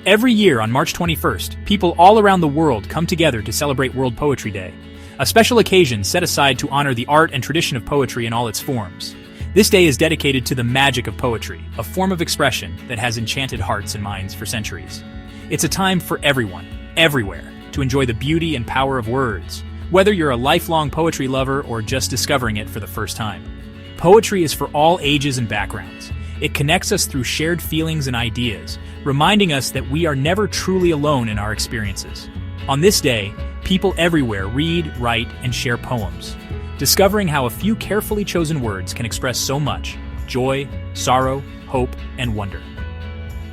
Every year on March 21st, people all around the world come together to celebrate World Poetry Day, a special occasion set aside to honor the art and tradition of poetry in all its forms. This day is dedicated to the magic of poetry, a form of expression that has enchanted hearts and minds for centuries. It's a time for everyone, everywhere, to enjoy the beauty and power of words, whether you're a lifelong poetry lover or just discovering it for the first time. Poetry is for all ages and backgrounds. It connects us through shared feelings and ideas, reminding us that we are never truly alone in our experiences. On this day, people everywhere read, write, and share poems, discovering how a few carefully chosen words can express so much: joy, sorrow, hope, and wonder.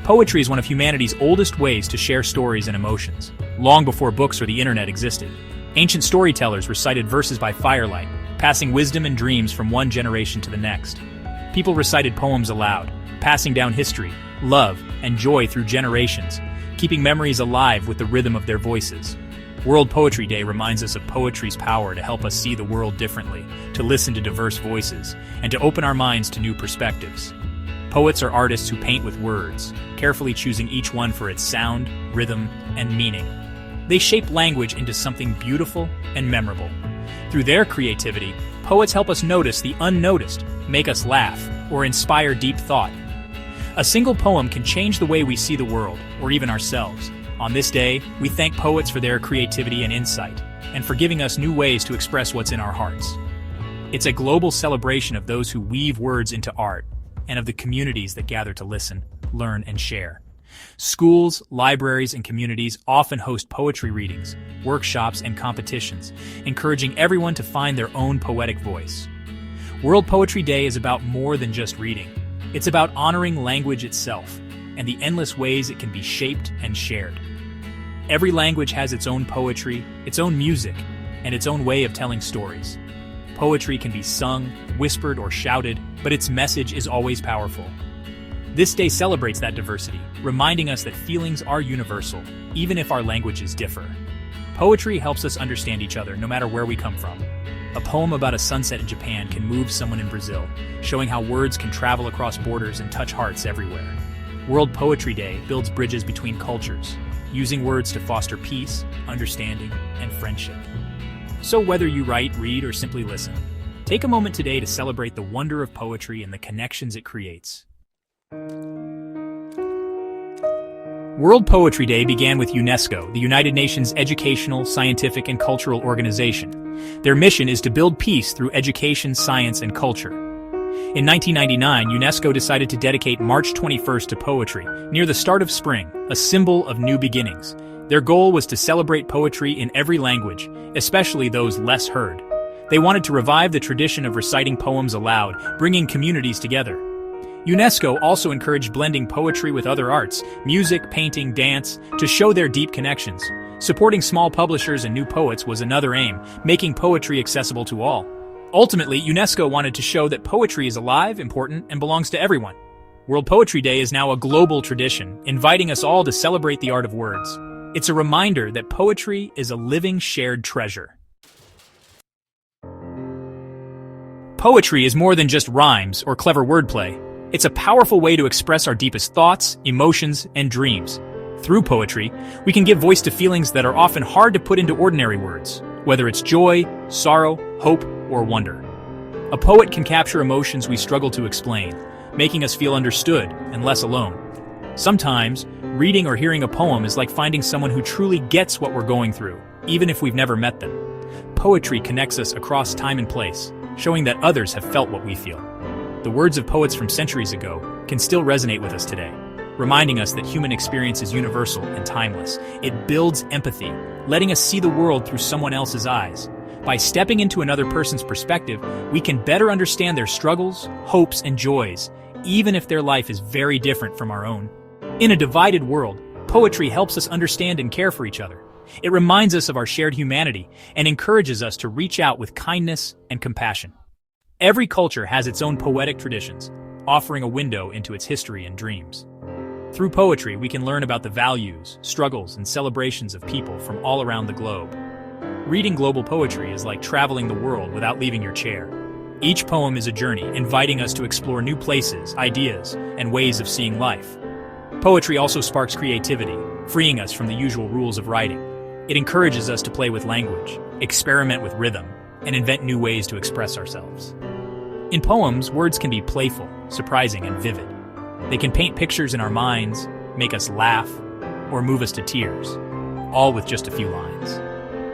Poetry is one of humanity's oldest ways to share stories and emotions. Long before books or the internet existed, ancient storytellers recited verses by firelight, passing wisdom and dreams from one generation to the next. People recited poems aloud, passing down history, love, and joy through generations, keeping memories alive with the rhythm of their voices. World Poetry Day reminds us of poetry's power to help us see the world differently, to listen to diverse voices, and to open our minds to new perspectives. Poets are artists who paint with words, carefully choosing each one for its sound, rhythm, and meaning. They shape language into something beautiful and memorable. Through their creativity, poets help us notice the unnoticed, make us laugh, or inspire deep thought. A single poem can change the way we see the world, or even ourselves. On this day, we thank poets for their creativity and insight, and for giving us new ways to express what's in our hearts. It's a global celebration of those who weave words into art, and of the communities that gather to listen, learn, and share. Schools, libraries, and communities often host poetry readings, workshops, and competitions, encouraging everyone to find their own poetic voice. World Poetry Day is about more than just reading. It's about honoring language itself, and the endless ways it can be shaped and shared. Every language has its own poetry, its own music, and its own way of telling stories. Poetry can be sung, whispered, or shouted, but its message is always powerful. This day celebrates that diversity, reminding us that feelings are universal, even if our languages differ. Poetry helps us understand each other no matter where we come from. A poem about a sunset in Japan can move someone in Brazil, showing how words can travel across borders and touch hearts everywhere. World Poetry Day builds bridges between cultures, using words to foster peace, understanding, and friendship. So whether you write, read, or simply listen, take a moment today to celebrate the wonder of poetry and the connections it creates. World Poetry Day began with UNESCO, the United Nations educational, scientific, and cultural organization. Their mission is to build peace through education, science, and culture. In 1999, UNESCO decided to dedicate March 21st to poetry, near the start of spring, a symbol of new beginnings. Their goal was to celebrate poetry in every language, especially those less heard. They wanted to revive the tradition of reciting poems aloud, bringing communities together. UNESCO also encouraged blending poetry with other arts, music, painting, dance, to show their deep connections. Supporting small publishers and new poets was another aim, making poetry accessible to all. Ultimately, UNESCO wanted to show that poetry is alive, important, and belongs to everyone. World Poetry Day is now a global tradition, inviting us all to celebrate the art of words. It's a reminder that poetry is a living, shared treasure. Poetry is more than just rhymes or clever wordplay. It's a powerful way to express our deepest thoughts, emotions, and dreams. Through poetry, we can give voice to feelings that are often hard to put into ordinary words, whether it's joy, sorrow, hope, or wonder. A poet can capture emotions we struggle to explain, making us feel understood and less alone. Sometimes, reading or hearing a poem is like finding someone who truly gets what we're going through, even if we've never met them. Poetry connects us across time and place, showing that others have felt what we feel. The words of poets from centuries ago can still resonate with us today, reminding us that human experience is universal and timeless. It builds empathy, letting us see the world through someone else's eyes. By stepping into another person's perspective, we can better understand their struggles, hopes, and joys, even if their life is very different from our own. In a divided world, poetry helps us understand and care for each other. It reminds us of our shared humanity and encourages us to reach out with kindness and compassion. Every culture has its own poetic traditions, offering a window into its history and dreams. Through poetry, we can learn about the values, struggles, and celebrations of people from all around the globe. Reading global poetry is like traveling the world without leaving your chair. Each poem is a journey, inviting us to explore new places, ideas, and ways of seeing life. Poetry also sparks creativity, freeing us from the usual rules of writing. It encourages us to play with language, experiment with rhythm, and invent new ways to express ourselves. In poems, words can be playful, surprising, and vivid. They can paint pictures in our minds, make us laugh, or move us to tears, all with just a few lines.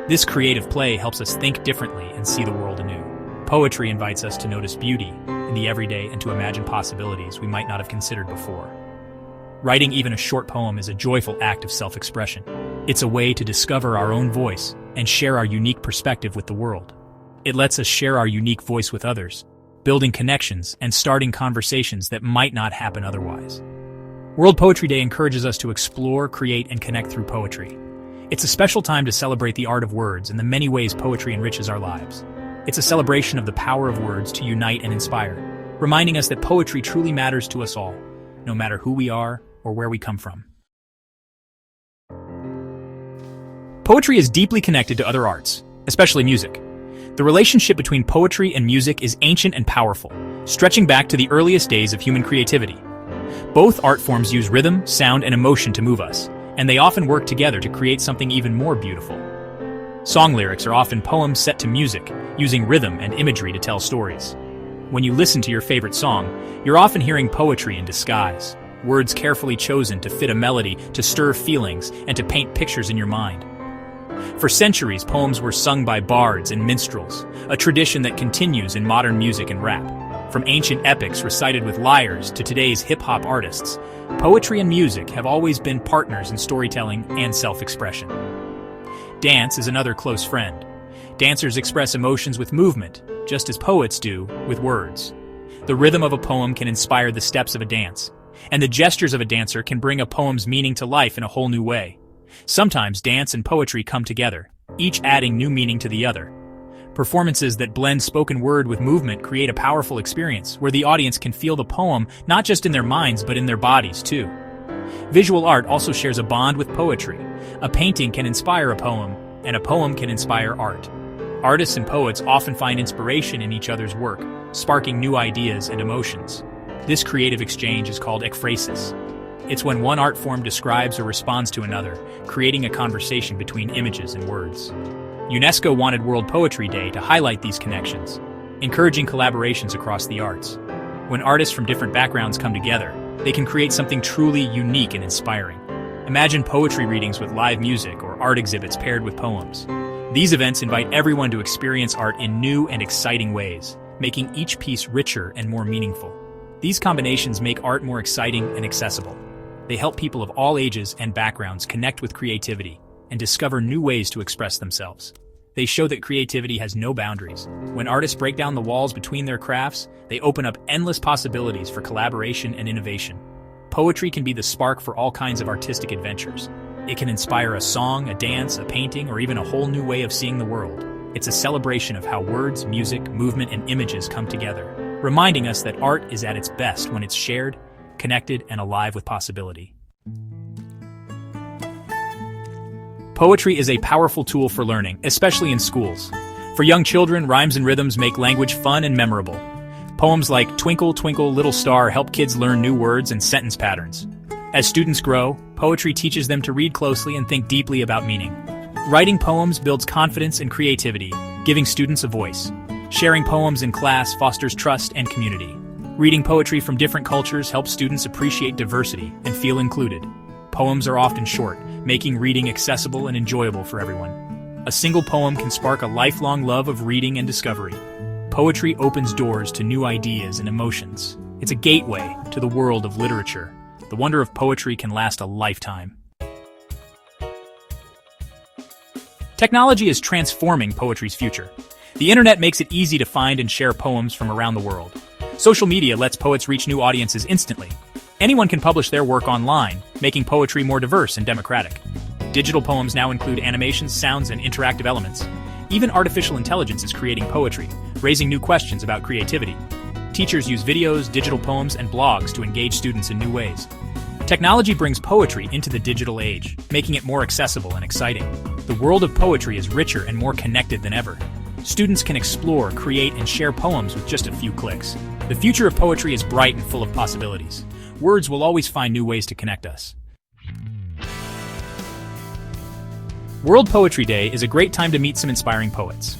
This creative play helps us think differently and see the world anew. Poetry invites us to notice beauty in the everyday and to imagine possibilities we might not have considered before. Writing even a short poem is a joyful act of self-expression. It's a way to discover our own voice and share our unique perspective with the world. It lets us share our unique voice with others, building connections and starting conversations that might not happen otherwise. World Poetry Day encourages us to explore, create, and connect through poetry. It's a special time to celebrate the art of words and the many ways poetry enriches our lives. It's a celebration of the power of words to unite and inspire, reminding us that poetry truly matters to us all, no matter who we are or where we come from. Poetry is deeply connected to other arts, especially music. The relationship between poetry and music is ancient and powerful, stretching back to the earliest days of human creativity. Both art forms use rhythm, sound, and emotion to move us, and they often work together to create something even more beautiful. Song lyrics are often poems set to music, using rhythm and imagery to tell stories. When you listen to your favorite song, you're often hearing poetry in disguise, words carefully chosen to fit a melody, to stir feelings, and to paint pictures in your mind. For centuries, poems were sung by bards and minstrels, a tradition that continues in modern music and rap. From ancient epics recited with lyres to today's hip-hop artists, poetry and music have always been partners in storytelling and self-expression. Dance is another close friend. Dancers express emotions with movement, just as poets do with words. The rhythm of a poem can inspire the steps of a dance, and the gestures of a dancer can bring a poem's meaning to life in a whole new way. Sometimes dance and poetry come together, each adding new meaning to the other. Performances that blend spoken word with movement create a powerful experience where the audience can feel the poem not just in their minds but in their bodies too. Visual art also shares a bond with poetry. A painting can inspire a poem, and a poem can inspire art. Artists and poets often find inspiration in each other's work, sparking new ideas and emotions. This creative exchange is called ekphrasis. It's when one art form describes or responds to another, creating a conversation between images and words. UNESCO wanted World Poetry Day to highlight these connections, encouraging collaborations across the arts. When artists from different backgrounds come together, they can create something truly unique and inspiring. Imagine poetry readings with live music or art exhibits paired with poems. These events invite everyone to experience art in new and exciting ways, making each piece richer and more meaningful. These combinations make art more exciting and accessible. They help people of all ages and backgrounds connect with creativity and discover new ways to express themselves. They show that creativity has no boundaries. When artists break down the walls between their crafts, they open up endless possibilities for collaboration and innovation. Poetry can be the spark for all kinds of artistic adventures. It can inspire a song, a dance, a painting, or even a whole new way of seeing the world. It's a celebration of how words, music, movement, and images come together, reminding us that art is at its best when it's shared, connected, and alive with possibility. Poetry is a powerful tool for learning, especially in schools. For young children, rhymes and rhythms make language fun and memorable. Poems like Twinkle, Twinkle, Little Star help kids learn new words and sentence patterns. As students grow, poetry teaches them to read closely and think deeply about meaning. Writing poems builds confidence and creativity, giving students a voice. Sharing poems in class fosters trust and community. Reading poetry from different cultures helps students appreciate diversity and feel included. Poems are often short, making reading accessible and enjoyable for everyone. A single poem can spark a lifelong love of reading and discovery. Poetry opens doors to new ideas and emotions. It's a gateway to the world of literature. The wonder of poetry can last a lifetime. Technology is transforming poetry's future. The internet makes it easy to find and share poems from around the world. Social media lets poets reach new audiences instantly. Anyone can publish their work online, making poetry more diverse and democratic. Digital poems now include animations, sounds, and interactive elements. Even artificial intelligence is creating poetry, raising new questions about creativity. Teachers use videos, digital poems, and blogs to engage students in new ways. Technology brings poetry into the digital age, making it more accessible and exciting. The world of poetry is richer and more connected than ever. Students can explore, create, and share poems with just a few clicks. The future of poetry is bright and full of possibilities. Words will always find new ways to connect us. World Poetry Day is a great time to meet some inspiring poets.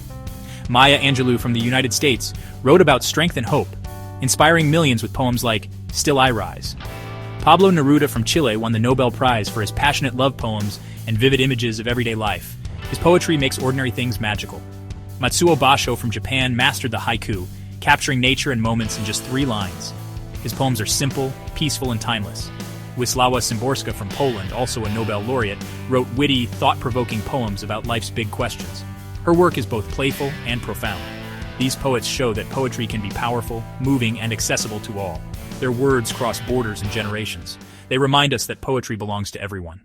Maya Angelou from the United States wrote about strength and hope, inspiring millions with poems like Still I Rise. Pablo Neruda from Chile won the Nobel Prize for his passionate love poems and vivid images of everyday life. His poetry makes ordinary things magical. Matsuo Basho from Japan mastered the haiku, capturing nature and moments in just 3 lines. His poems are simple, peaceful, and timeless. Wisława Szymborska from Poland, also a Nobel laureate, wrote witty, thought-provoking poems about life's big questions. Her work is both playful and profound. These poets show that poetry can be powerful, moving, and accessible to all. Their words cross borders and generations. They remind us that poetry belongs to everyone.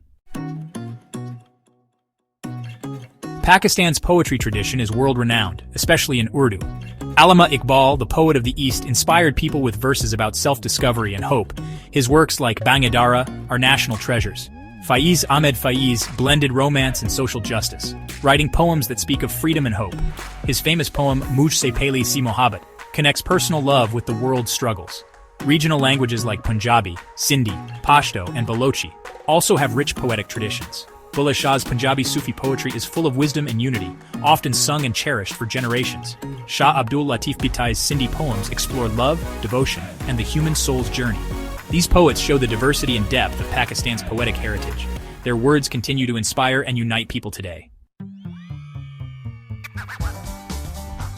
Pakistan's poetry tradition is world-renowned, especially in Urdu. Allama Iqbal, the poet of the East, inspired people with verses about self-discovery and hope. His works like Bangadara are national treasures. Faiz Ahmed Faiz blended romance and social justice, writing poems that speak of freedom and hope. His famous poem Mujh Se Pehli Si Mohabbat connects personal love with the world's struggles. Regional languages like Punjabi, Sindhi, Pashto, and Balochi also have rich poetic traditions. Bulleh Shah's Punjabi Sufi poetry is full of wisdom and unity, often sung and cherished for generations. Shah Abdul Latif Bhitai's Sindhi poems explore love, devotion, and the human soul's journey. These poets show the diversity and depth of Pakistan's poetic heritage. Their words continue to inspire and unite people today.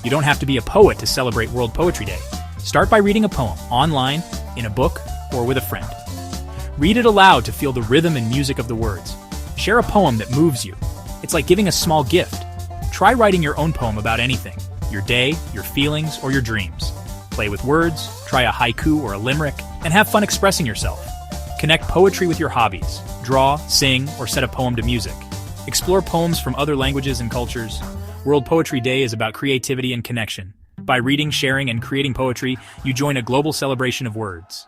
You don't have to be a poet to celebrate World Poetry Day. Start by reading a poem, online, in a book, or with a friend. Read it aloud to feel the rhythm and music of the words. Share a poem that moves you. It's like giving a small gift. Try writing your own poem about anything, your day, your feelings, or your dreams. Play with words, try a haiku or a limerick, and have fun expressing yourself. Connect poetry with your hobbies. Draw, sing, or set a poem to music. Explore poems from other languages and cultures. World Poetry Day is about creativity and connection. By reading, sharing, and creating poetry, you join a global celebration of words.